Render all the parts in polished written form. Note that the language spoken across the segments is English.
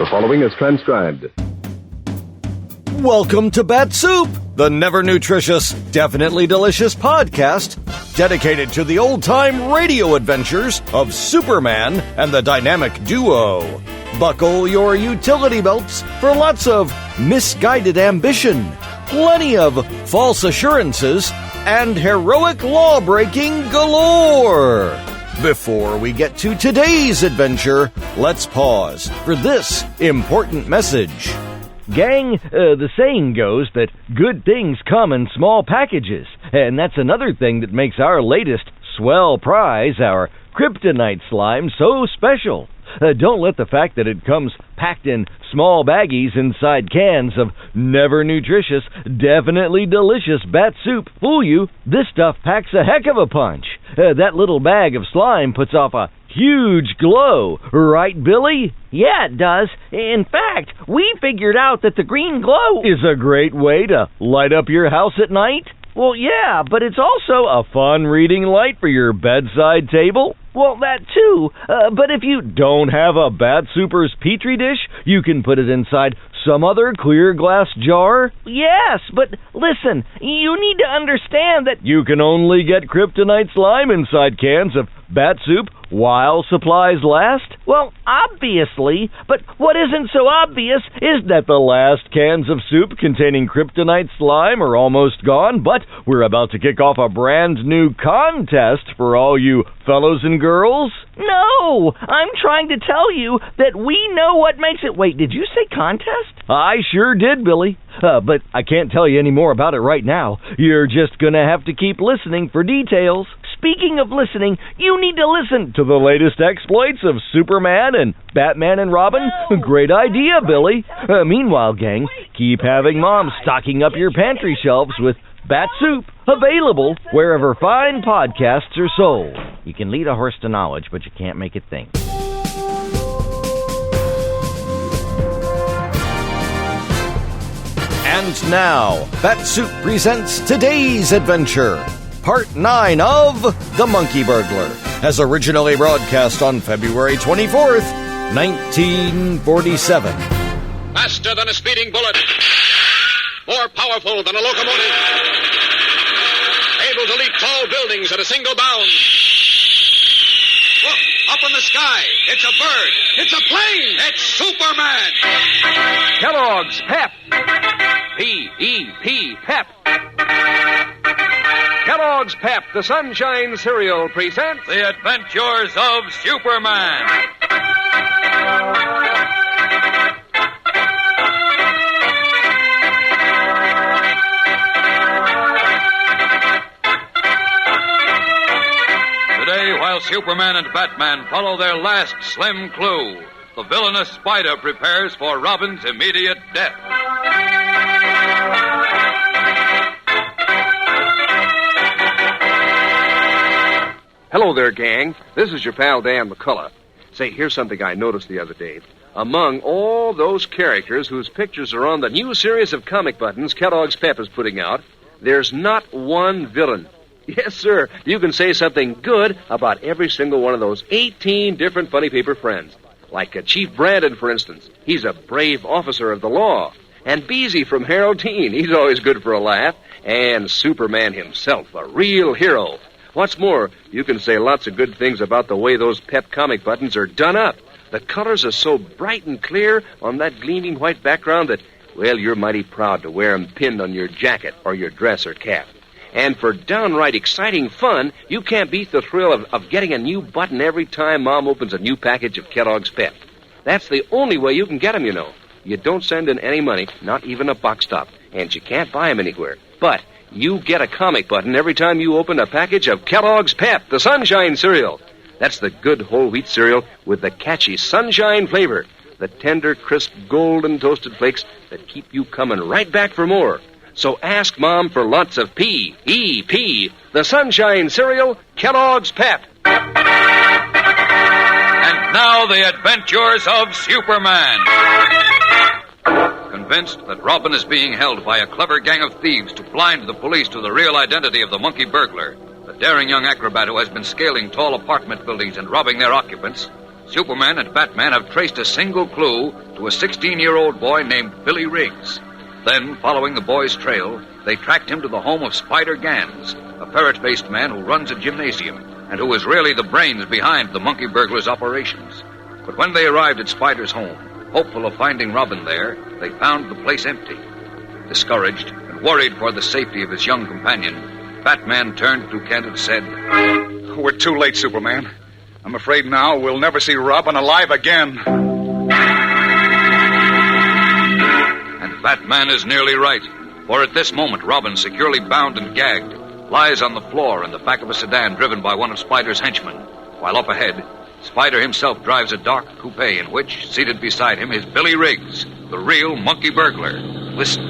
The following is transcribed. Welcome to Bat-Supe, the never nutritious, definitely delicious podcast dedicated to the old-time radio adventures of Superman and the dynamic duo. Buckle your utility belts for lots of misguided ambition, plenty of false assurances, and heroic law-breaking galore. Before we get to today's adventure, let's pause for this important message. Gang, the saying goes that good things come in small packages, and that's another thing that makes our latest swell prize, our kryptonite slime, so special. Don't let the fact that it comes packed in small baggies inside cans of never nutritious, definitely delicious Bat-Supe fool you. This stuff packs a heck of a punch. That little bag of slime puts off a huge glow, right, Billy? Yeah, it does. In fact, we figured out that the green glow is a great way to light up your house at night. Well, yeah, but it's also A fun reading light for your bedside table. well, that too. But if you don't have a Bat-Supe's Petri dish, you can put it inside some other clear glass jar. Yes, but listen, you need to understand that You can only get kryptonite slime inside cans of Bat-Supe while supplies last. well, obviously, but what isn't so obvious is That the last cans of soup containing kryptonite slime are almost gone, but we're about to kick off a brand new contest for all you fellows and girls. no, I'm trying to tell you that we know what makes it. Wait, did you say contest? I sure did, Billy. But I can't tell you any more about it right now. You're just gonna have to keep listening for details. Speaking of listening, you need to listen To the latest exploits of Superman and Batman and Robin? Great idea, Billy. Meanwhile, gang, keep having Mom stocking up your pantry shelves with Bat-Supe, available wherever fine podcasts are sold. You can lead a horse to knowledge, but you can't make it think. And now, Bat-Supe presents today's adventure, Part 9 of The Monkey Burglar, as originally broadcast on February 24th, 1947. Faster than a speeding bullet. More powerful than a locomotive. Able to leap tall buildings at a single bound. Look, up in the sky. It's a bird. It's a plane. It's Superman. Kellogg's Pep. P-E-P, Pep. Kellogg's Pep, the Sunshine Cereal, presents The Adventures of Superman. Today, while Superman and Batman follow their last slim clue, the villainous Spider prepares for Robin's immediate death. Hello there, gang. This is your pal Dan McCullough. Say, here's something I noticed the other day. Among all those characters whose pictures are on the new series of comic buttons Kellogg's Pep is putting out, there's not one villain. Yes, sir. You can say something good about every single one of those 18 different funny paper friends. Like Chief Brandon, for instance. He's a brave officer of the law. And Beezy from Harold Teen. He's always good for a laugh. And Superman himself, a real hero. What's more, you can say lots of good things about the way those Pep comic buttons are done up. The colors are so bright and clear on that gleaming white background that, well, you're mighty proud to wear 'em pinned on your jacket or your dress or cap. And for downright exciting fun, you can't beat the thrill of getting a new button every time Mom opens a new package of Kellogg's Pep. That's the only way you can get 'em, you know. You don't send in any money, not even a box top, and you can't buy 'em anywhere. But you get a comic button every time you open a package of Kellogg's Pep, the Sunshine Cereal. That's the good whole wheat cereal with the catchy sunshine flavor, the tender, crisp, golden toasted flakes that keep you coming right back for more. So ask Mom for lots of P-E-P, the Sunshine Cereal, Kellogg's Pep. And now the adventures of Superman. Convinced that Robin is being held by a clever gang of thieves to blind the police to the real identity of the Monkey Burglar, the daring young acrobat who has been scaling tall apartment buildings and robbing their occupants, Superman and Batman have traced a single clue to a 16-year-old boy named Billy Riggs. Then, following the boy's trail, they tracked him to the home of Spider Gans, a ferret-faced man who runs a gymnasium and who is really the brains behind the Monkey Burglar's operations. But when they arrived at Spider's home, hopeful of finding Robin there, they found the place empty. Discouraged and worried for the safety of his young companion, Batman turned to Kent and said, We're too late, Superman. I'm afraid now we'll never see Robin alive again. And Batman is nearly right, for at this moment Robin, securely bound and gagged, lies on the floor in the back of a sedan driven by one of Spider's henchmen, while up ahead, Spider himself drives a dark coupe in which, seated beside him, is Billy Riggs, the real Monkey Burglar. Listen.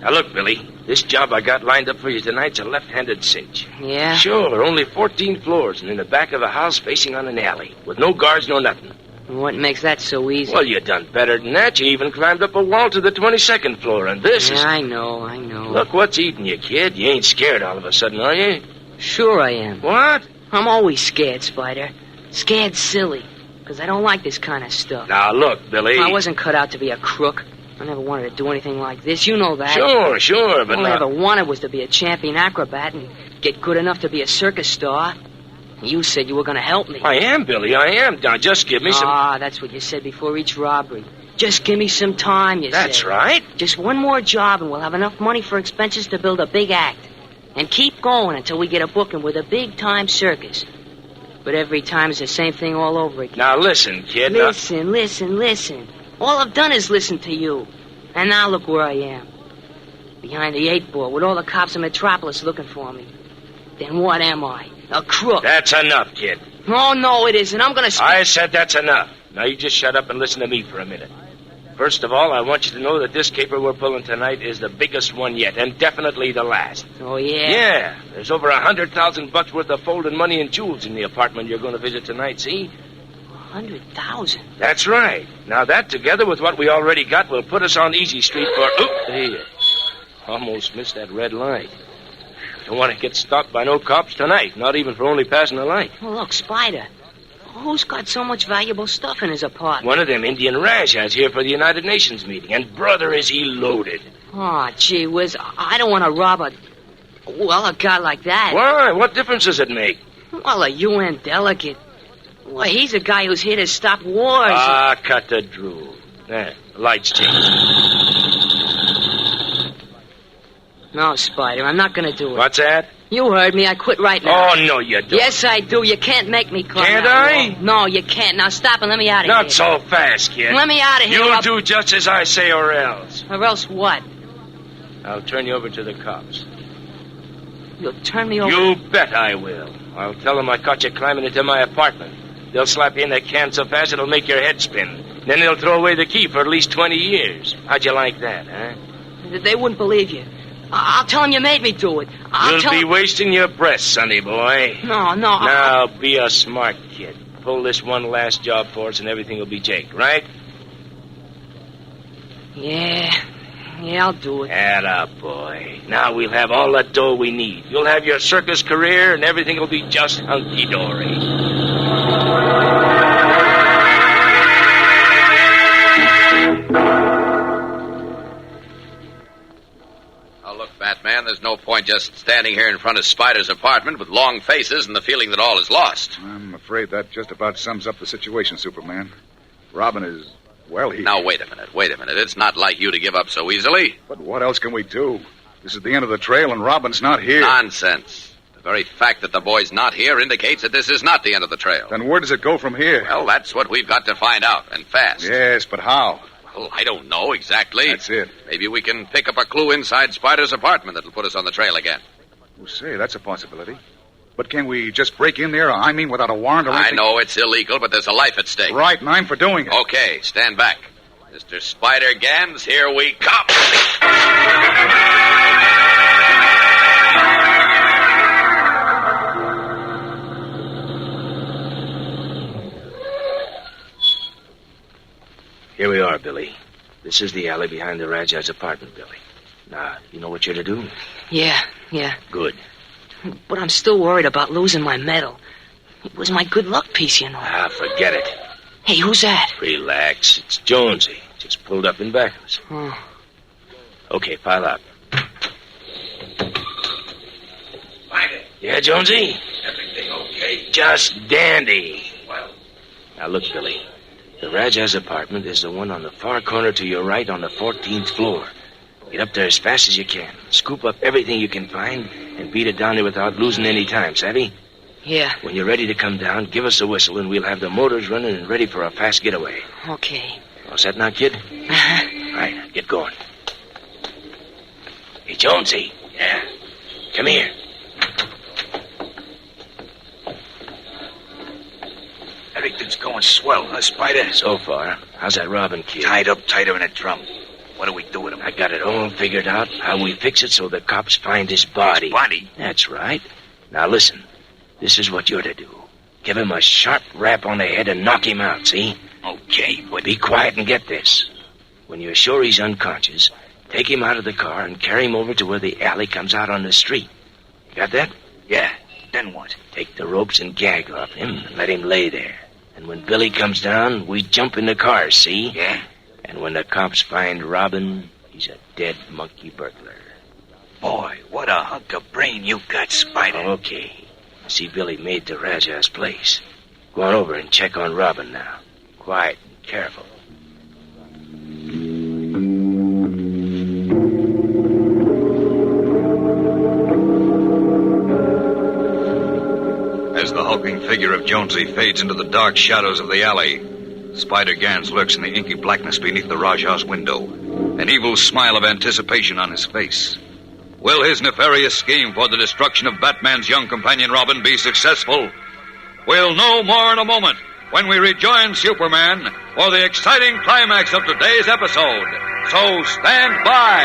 Now, look, Billy, this job I got lined up for you tonight's a left-handed cinch. Yeah? Sure, only 14 floors and in the back of a house facing on an alley, with no guards, no nothing. What makes that so easy? Well, you done better than that. You even climbed up a wall to the 22nd floor, and this is... I know. Look, what's eating you, kid? You ain't scared all of a sudden, are you? Sure I am. What? I'm always scared, Spider. Scared silly, because I don't like this kind of stuff. Now, look, Billy... I wasn't cut out to be a crook. I never wanted to do anything like this. You know that. Sure, but all I now... ever wanted was to be a champion acrobat and get good enough to be a circus star. You said you were going to help me. I am, Billy, I am. Now, just give me some... That's what you said before each robbery. Just give me some time, you said. That's right. Just one more job and we'll have enough money for expenses to build a big act. And keep going until we get a booking with a big-time circus. But every time it's the same thing all over again. Now, listen, kid. Listen. All I've done is listen to you. And now look where I am. Behind the 8-ball with all the cops in Metropolis looking for me. Then what am I? A crook. That's enough, kid. Oh, no, it isn't. I'm going to... I said that's enough. Now, you just shut up and listen to me for a minute. First of all, I want you to know that this caper we're pulling tonight is the biggest one yet, and definitely the last. Oh, yeah? Yeah. There's over $100,000 worth of folded money and jewels in the apartment you're going to visit tonight, see? 100,000? That's right. Now, that together with what we already got will put us on Easy Street for... Oh, there. Almost missed that red light. Don't want to get stopped by no cops tonight, not even for only passing a light. Well, look, Spider, who's got so much valuable stuff in his apartment? One of them Indian Rajas here for the United Nations meeting, and brother, is he loaded. Oh, gee whiz, I don't want to rob a guy like that. Why? What difference does it make? Well, a UN delegate. Well, he's a guy who's here to stop wars. Cut the drool. There, the lights changed. No, Spider, I'm not going to do it. What's that? You heard me. I quit right now. Oh, no, you don't. Yes, I do. You can't make me climb. Can't that I? wall. No, you can't. Now stop and let me out of here. Not so fast, kid. Let me out of here. You'll do just as I say or else. Or else what? I'll turn you over to the cops. You'll turn me over? You bet I will. I'll tell them I caught you climbing into my apartment. They'll slap you in the can so fast it'll make your head spin. Then they'll throw away the key for at least 20 years. How'd you like that, huh? They wouldn't believe you. I'll tell them you made me do it. You'll be wasting your breath, sonny boy. No. Now, be a smart kid. Pull this one last job for us and everything will be jake, right? Yeah, I'll do it. Atta boy. Now we'll have all the dough we need. You'll have your circus career and everything will be just hunky-dory. Batman, there's no point just standing here in front of Spider's apartment with long faces and the feeling that all is lost. I'm afraid that just about sums up the situation, Superman. Robin is, well, he... Now, wait a minute. It's not like you to give up so easily. But what else can we do? This is the end of the trail and Robin's not here. Nonsense. The very fact that the boy's not here indicates that this is not the end of the trail. Then where does it go from here? Well, that's what we've got to find out, and fast. Yes, but how? Well, I don't know exactly. That's it. Maybe we can pick up a clue inside Spider's apartment that'll put us on the trail again. Oh, say, that's a possibility. But can we just break in there? I mean, without a warrant or anything? I know it's illegal, but there's a life at stake. Right, and I'm for doing it. Okay, stand back. Mr. Spider Gans, here we come. Here we are, Billy. This is the alley behind the Rajah's apartment, Billy. Now, you know what you're to do? Yeah. Good. But I'm still worried about losing my medal. It was my good luck piece, you know. Ah, forget it. Hey, who's that? Relax. It's Jonesy. Just pulled up in back of us. Oh. Okay, pile up. Spider. Yeah, Jonesy? Everything okay? Just dandy. Well, Now, look, Billy. The Rajah's apartment is the one on the far corner to your right on the 14th floor. Get up there as fast as you can. Scoop up everything you can find and beat it down there without losing any time, savvy? Yeah, When you're ready to come down, give us a whistle and we'll have the motors running and ready for a fast getaway. okay. All set now, kid? Uh-huh. All right, get going. Hey, Jonesy. yeah. Come here. Everything's going swell, huh, Spider? So far, how's that Robin kid? Tied up tighter in a drum. What do we do with him? I got it all figured out, how we fix it so the cops find his body. Body? That's right. Now listen, this is what you're to do. Give him a sharp rap on the head and knock him out, see? Okay, but Be quiet and get this. When you're sure he's unconscious, take him out of the car and carry him over to where the alley comes out on the street. You got that? yeah. Then what? Take the ropes and gag off him and let him lay there. And when Billy comes down, we jump in the car, see? Yeah? And when the cops find Robin, he's a dead monkey burglar. Boy, what a hunk of brain you got, Spider. Okay. I see Billy made to Rajah's place. Go on over and check on Robin now. Quiet and careful. As the hulking figure of Jonesy fades into the dark shadows of the alley, Spider Gans lurks in the inky blackness beneath the Rajah's window, an evil smile of anticipation on his face. Will his nefarious scheme for the destruction of Batman's young companion Robin be successful? We'll know more in a moment when we rejoin Superman for the exciting climax of today's episode. So stand by.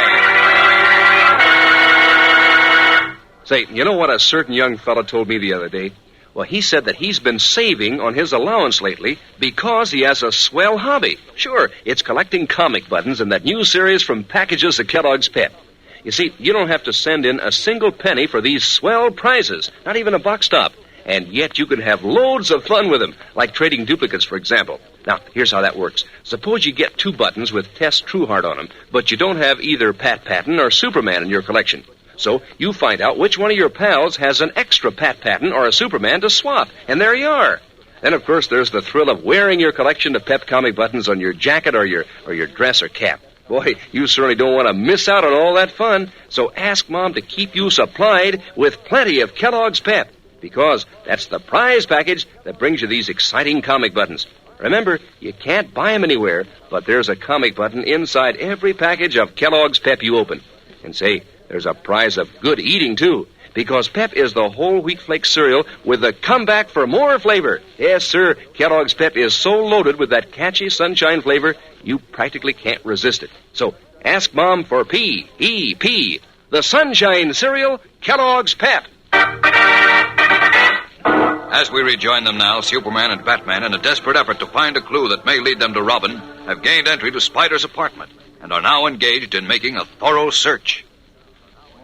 Say, you know what a certain young fellow told me the other day? Well, he said that he's been saving on his allowance lately because he has a swell hobby. Sure, it's collecting comic buttons in that new series from packages of Kellogg's Pep. You see, you don't have to send in a single penny for these swell prizes, not even a box top. And yet you can have loads of fun with them, like trading duplicates, for example. Now, here's how that works. Suppose you get 2 buttons with Tess Trueheart on them, but you don't have either Pat Patton or Superman in your collection. So you find out which one of your pals has an extra Pat Patton or a Superman to swap, and there you are. Then, of course, there's the thrill of wearing your collection of Pep comic buttons on your jacket or your dress or cap. Boy, you certainly don't want to miss out on all that fun. So ask Mom to keep you supplied with plenty of Kellogg's Pep, because that's the prize package that brings you these exciting comic buttons. Remember, you can't buy them anywhere, but there's a comic button inside every package of Kellogg's Pep you open. And say, there's a prize of good eating, too, because Pep is the whole wheat flake cereal with a comeback for more flavor. Yes, sir, Kellogg's Pep is so loaded with that catchy sunshine flavor, you practically can't resist it. So ask Mom for P-E-P, the sunshine cereal, Kellogg's Pep. As we rejoin them now, Superman and Batman, in a desperate effort to find a clue that may lead them to Robin, have gained entry to Spider's apartment and are now engaged in making a thorough search.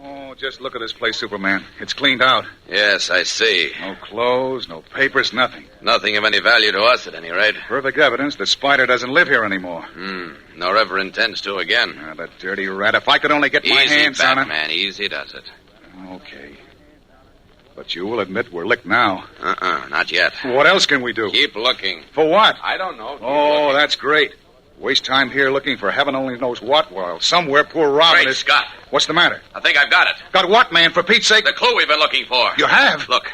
Oh, just look at this place, Superman. It's cleaned out. Yes, I see. No clothes, no papers, nothing. Nothing of any value to us, at any rate. Perfect evidence that Spider doesn't live here anymore. Nor ever intends to again. Ah, that dirty rat. If I could only get my hands on him. Batman, easy does it. Okay. But you will admit we're licked now. Not yet. What else can we do? Keep looking. For what? I don't know. Keep Oh, looking. that's great. Waste time here looking for heaven only knows what, while somewhere poor Robin Great is... Scott. What's the matter? I think I've got it. Got what, man? For Pete's sake? The clue we've been looking for. You have? Look,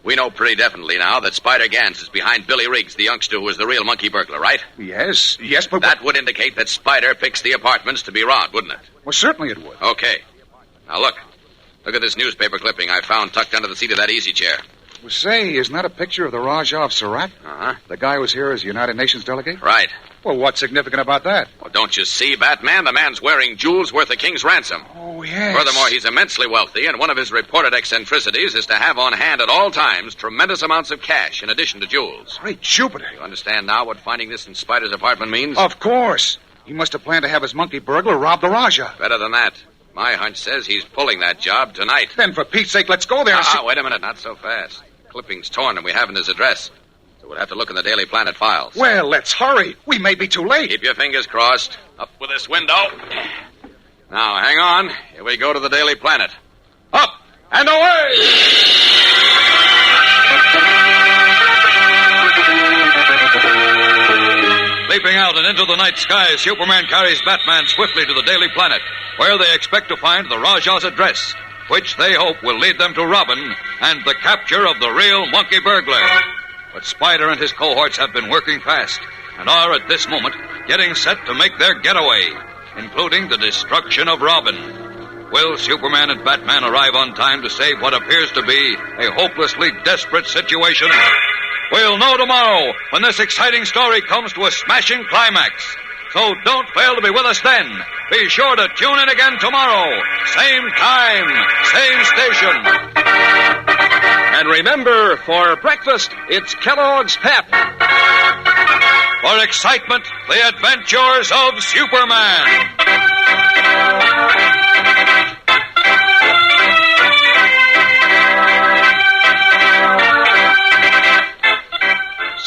we know pretty definitely now that Spider Gans is behind Billy Riggs, the youngster who was the real monkey burglar, right? Yes, but... That would indicate that Spider picks the apartments to be robbed, wouldn't it? Well, certainly it would. Okay. Now look. Look at this newspaper clipping I found tucked under the seat of that easy chair. Well, say, isn't that a picture of the Rajah of Surat? Uh-huh. The guy who was here as United Nations delegate? Right. Well, what's significant about that? Well, don't you see, Batman? The man's wearing jewels worth a king's ransom. Oh, yes. Furthermore, he's immensely wealthy, and one of his reported eccentricities is to have on hand at all times tremendous amounts of cash in addition to jewels. Great Jupiter. You understand now what finding this in Spider's apartment means? Of course. He must have planned to have his monkey burglar rob the Rajah. Better than that. My hunch says he's pulling that job tonight. Then, for Pete's sake, let's go there and see... Wait a minute. Not so fast. clippings torn and we haven't his address. So we'll have to look in the Daily Planet files. Well, let's hurry. We may be too late. Keep your fingers crossed. Up with this window. Now, hang on. Here we go to the Daily Planet. Up and away! Leaping out and into the night sky, Superman carries Batman swiftly to the Daily Planet, where they expect to find the Rajah's address, which they hope will lead them to Robin and the capture of the real Monkey Burglar. But Spider and his cohorts have been working fast and are at this moment getting set to make their getaway, including the destruction of Robin. Will Superman and Batman arrive on time to save what appears to be a hopelessly desperate situation? We'll know tomorrow when this exciting story comes to a smashing climax. So don't fail to be with us then. Be sure to tune in again tomorrow. Same time, same station. And remember, for breakfast, it's Kellogg's Pep. For excitement, the adventures of Superman.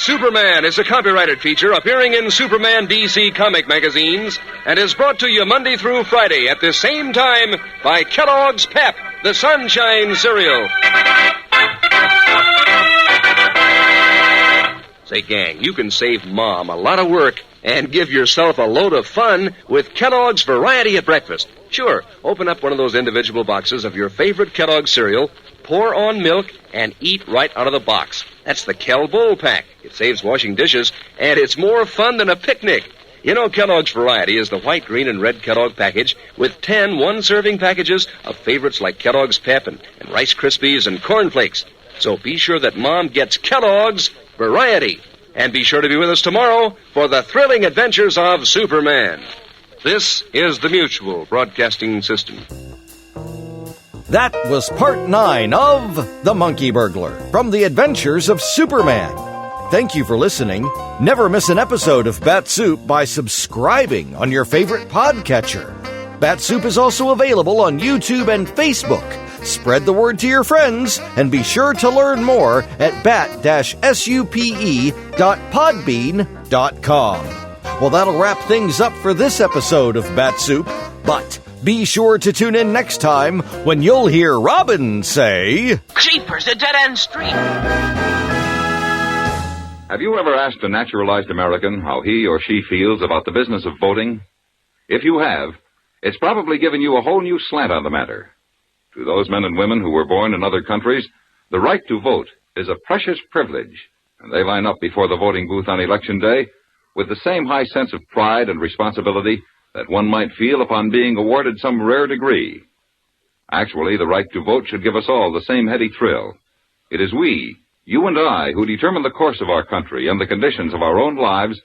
Superman is a copyrighted feature appearing in Superman DC comic magazines and is brought to you Monday through Friday at the same time by Kellogg's Pep, the Sunshine Cereal. Say, gang, you can save Mom a lot of work and give yourself a load of fun with Kellogg's Variety at Breakfast. Sure, open up one of those individual boxes of your favorite Kellogg's cereal, pour on milk, and eat right out of the box. That's the Kel Bowl Pack. It saves washing dishes, and it's more fun than a picnic. You know, Kellogg's Variety is the white, green, and red Kellogg package with 10 one-serving packages of favorites like Kellogg's Pep and Rice Krispies and Corn Flakes. So be sure that Mom gets Kellogg's Variety. And be sure to be with us tomorrow for the thrilling adventures of Superman. This is the Mutual Broadcasting System. That was part 9 of The Monkey Burglar from the Adventures of Superman. Thank you for listening. Never miss an episode of Bat-Supe by subscribing on your favorite podcatcher. Bat-Supe is also available on YouTube and Facebook. Spread the word to your friends and be sure to learn more at bat-supe.podbean.com. Well, that'll wrap things up for this episode of Bat-Supe, but be sure to tune in next time when you'll hear Robin say, Jeepers, a dead-end street. Have you ever asked a naturalized American how he or she feels about the business of voting? If you have, it's probably given you a whole new slant on the matter. To those men and women who were born in other countries, the right to vote is a precious privilege, and they line up before the voting booth on Election Day with the same high sense of pride and responsibility that one might feel upon being awarded some rare degree. Actually, the right to vote should give us all the same heady thrill. It is we, you and I, who determine the course of our country and the conditions of our own lives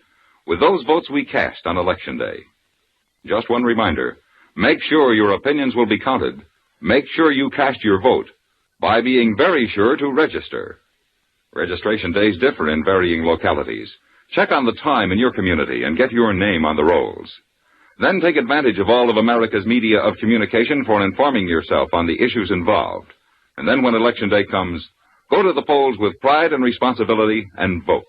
with those votes we cast on Election Day. Just one reminder, make sure your opinions will be counted. Make sure you cast your vote by being very sure to register. Registration days differ in varying localities. Check on the time in your community and get your name on the rolls. Then take advantage of all of America's media of communication for informing yourself on the issues involved. And then when Election Day comes, go to the polls with pride and responsibility and vote.